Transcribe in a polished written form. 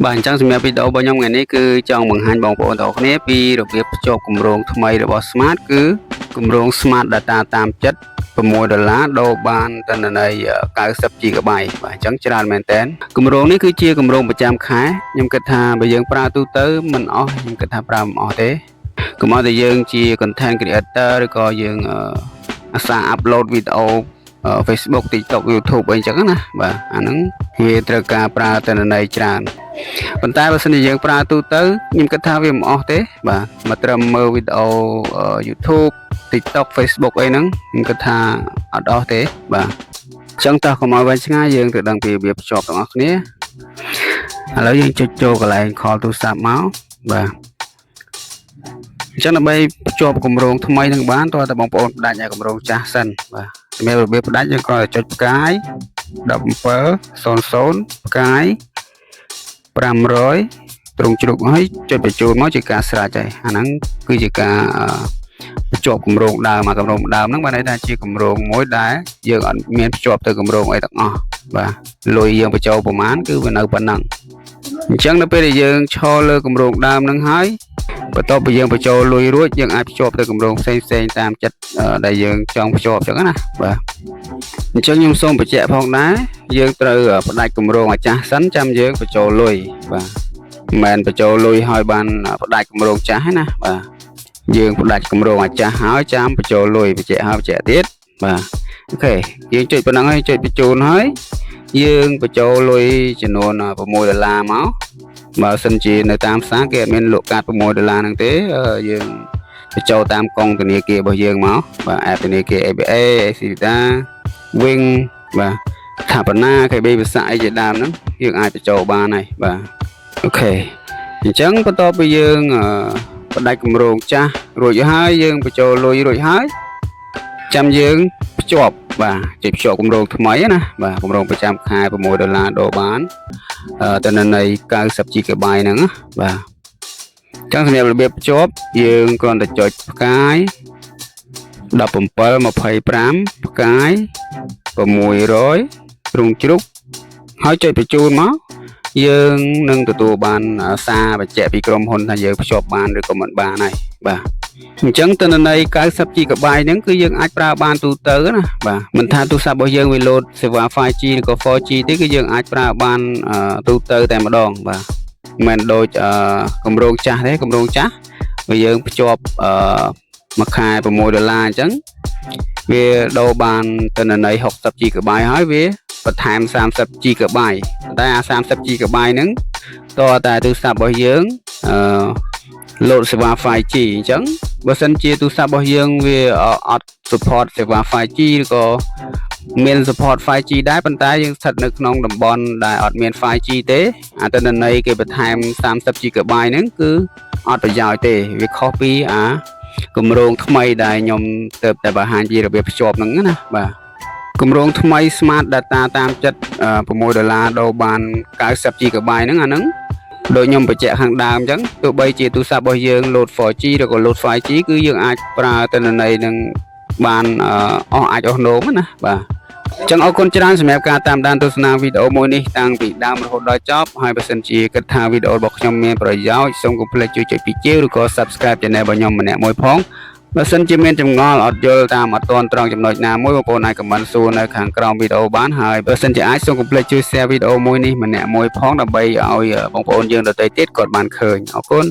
បាទអញ្ចឹងសម្រាប់វីដេអូរបស់ខ្ញុំថ្ងៃនេះគឺចង់បង្ហាញបងប្អូនទាំងអស់គ្នាពីរបៀបភ្ជាប់គម្រោងថ្មីរបស់ Smart គឺគម្រោង Smart Data តាមចិត្ត$6ដូរបានទិន្នន័យ90 GB បាទអញ្ចឹងច្រើនមែនតើគម្រោងនេះគឺជាគម្រោងប្រចាំខែខ្ញុំគិតថាបើយើងប្រើទូទៅមិនអស់ខ្ញុំគិតថាប្រើមិនអស់ទេកុំឲ្យតែយើងជា content creator ឬក៏យើងអាសា upload វីដេអូFacebook TikTok YouTube អីចឹងណាបាទអាហ្នឹងវាត្រូវការប្រើទិន្នន័យច្រើនប៉ុន្តែបើសិនជាយើងប្រើទូទៅខ្ញុំគិតថាវាមិនអស់ទេបាទមកត្រឹមមើលវីដេអូ YouTube TikTok Facebook អីហ្នឹងខ្ញុំគិតថាអត់អស់ទេបាទអញ្ចឹងតោះកុំឲ្យវែងឆ្ងាយយើងទៅដឹងពីរបៀបភ្ជាប់ទាំងអស់គ្នាឥឡូវយើងចុចចូលកន្លែង call ទូរស័ព្ទមកបាទអញ្ចឹងដើម្បីភ្ជាប់គម្រោងថ្មីនឹងបានតើបងប្អូនផ្ដាច់ឲ្យគម្រោងចាស់សិនបាទសម្រាប់របៀបផ្ដាច់យើងគ្រាន់តែចុចផ្កាយ1700ផ្កាយ500ត្រង់ជ្រុកហើយចុចបញ្ចូលមកជាការស្រេចហើយអាហ្នឹងគឺជាការភ្ជាប់គម្រោងដើមមកគម្រោងដើមហ្នឹងបានន័យថាជាគម្រោងមួយដែលយើងអត់មានភ្ជាប់ទៅគម្រោងអីទាំងអស់បាទលុយយើងបញ្ចូលប្រមាណគឺវានៅប៉ុណ្ណឹងអញ្ចឹងនៅពេលដែលយើងឈរលើគម្រោងដើមហ្នឹងហើយបន្ទាប់ពីយើងបញ្ចូលលុយរួចយើងអាចភ្ជាប់ទៅគម្រោងផ្សេងតាមចិត្តដែលយើងចង់ភ្ជាប់អញ្ចឹងណាបាទអញ្ចឹងខ្ញុំសូមបញ្ជាក់ផងដែរយើងត្រូវផ្ដាច់គម្រោងអាចាស់សិនចាំយើងបញ្ចូលលុយបាទមិនមែនបញ្ចូលលុយហើយបានផ្ដាច់គម្រោងចាស់ទេណាបាទយើងផ្ដាច់គម្រោងអាចាស់ហើយចាំបញ្ចូលលុយបញ្ជាក់ហើយបញ្ជាក់ទៀតបាទអូខេយើងចុចប៉ុណ្ណឹងហើយចុចបញ្ចូលហើយយើងបញ្ចូលលុយចំនួន$6មកបើសិនជានៅតាមផ្សារគេអត់មានលក់កាត$6ហ្នឹងទេយើងបញ្ចូលតាមកុងធនាគាររបស់យើងមកបាទ app ធនាគារ ABA Exida Wing បាទស្ថាបនា KB វិសាអីជាដើមហ្នឹងយើងអាចបញ្ចូលបានហើយបាទអូខេអញ្ចឹងបន្ទាប់ពីយើងផ្ដាច់គម្រោងចាស់រួចហើយយើងបញ្ចូលលុយរួចហើយចាំយើងភ្ជាប់បាទចុចភ្ជាប់គម្រោងថ្មីណាបាទគម្រោងប្រចាំខែ$6ដូរបានទិន្នន័យ90 GB ហ្នឹងបាទអញ្ចឹងសម្រាប់របៀបភ្ជាប់យើងគ្រាន់តែចុចផ្កាយ1725ផ្កាយ600ទ្រង់ជ្រុកហើយចុចបញ្ចូលមកយើងនឹងទទួលបានសារបញ្ជាក់ពីក្រុមហ៊ុនថាយើងភ្ជាប់បានឬក៏មិនបានហើយបាទអញ្ចឹងទិន្នន័យ90 GB ហ្នឹងគឺយើងអាចប្រើបានទូទៅណាបាទមិនថាទូរស័ព្ទរបស់យើងវាលោតសេវា 5G ឬក៏ 4G ទេគឺយើងអាចប្រើបានទូទៅតែម្ដងបាទមិនដូចគម្រោងចាស់ទេគម្រោងចាស់បើយើងភ្ជាប់មួយខែ$6អញ្ចឹងវាដូរបានទិន្នន័យ60 GB ហើយវាបន្ថែម30 GB តែអា30 GB ហ្នឹងតើតែទូរស័ព្ទរបស់យើងលោតសេវា 5G អញ្ចឹងបើសិនជាទូរស័ព្ទរបស់យើងវាអត់ support សេវា 5G ឬក៏មាន support 5G ដែរប៉ុន្តែយើងស្ថិតនៅក្នុងតំបន់ដែលអត់មាន 5G ទេអាទិន្នន័យគេបន្ថែម30 GB ហ្នឹងគឺអត់ប្រយោជន៍ទេវាខុសពីគម្រោងថ្មីដែលខ្ញុំទៅតែបង្ហាញពីរបៀបភ្ជាប់ហ្នឹងណាបាទគម្រោងថ្មី Smart Data តាមចិត្ត$6ដូរបាន90 GB ហ្នឹងអាហ្នឹងដូចខ្ញុំបញ្ជាក់ខាងដើមអញ្ចឹងទោះបីជាទូរស័ព្ទរបស់យើង load 4G ឬក៏ load 5G គឺយើងអាចប្រើទិន្នន័យនឹងបានអស់នោមណាបាទអញ្ចឹងអរគុណច្រើនសម្រាប់ការតាមដានទស្សនាវីដេអូមួយនេះតាំងពីដើមរហូតដល់ចប់ហើយបើសិនជាគិតថាវីដេអូរបស់ខ្ញុំមានប្រយោជន៍សូមកុំភ្លេចជួយចុចពីជាវឬក៏ Subscribe Channel របស់ខ្ញុំម្នាក់មួយផងបើសិនជាមានចម្ងល់អត់យល់តាមអត់ទាន់ត្រង់ចំណុចណាមួយបងប្អូនអាច comment សួរនៅខាងក្រោមវីដេអូបានហើយបើសិនជាអាចសូមកុំភ្លេចជួយ share វីដេអូមួយនេះម្នាក់មួយផងដើម្បីឲ្យបងប្អូនយើងដទៃទៀតគាត់បានឃើញអរគុណ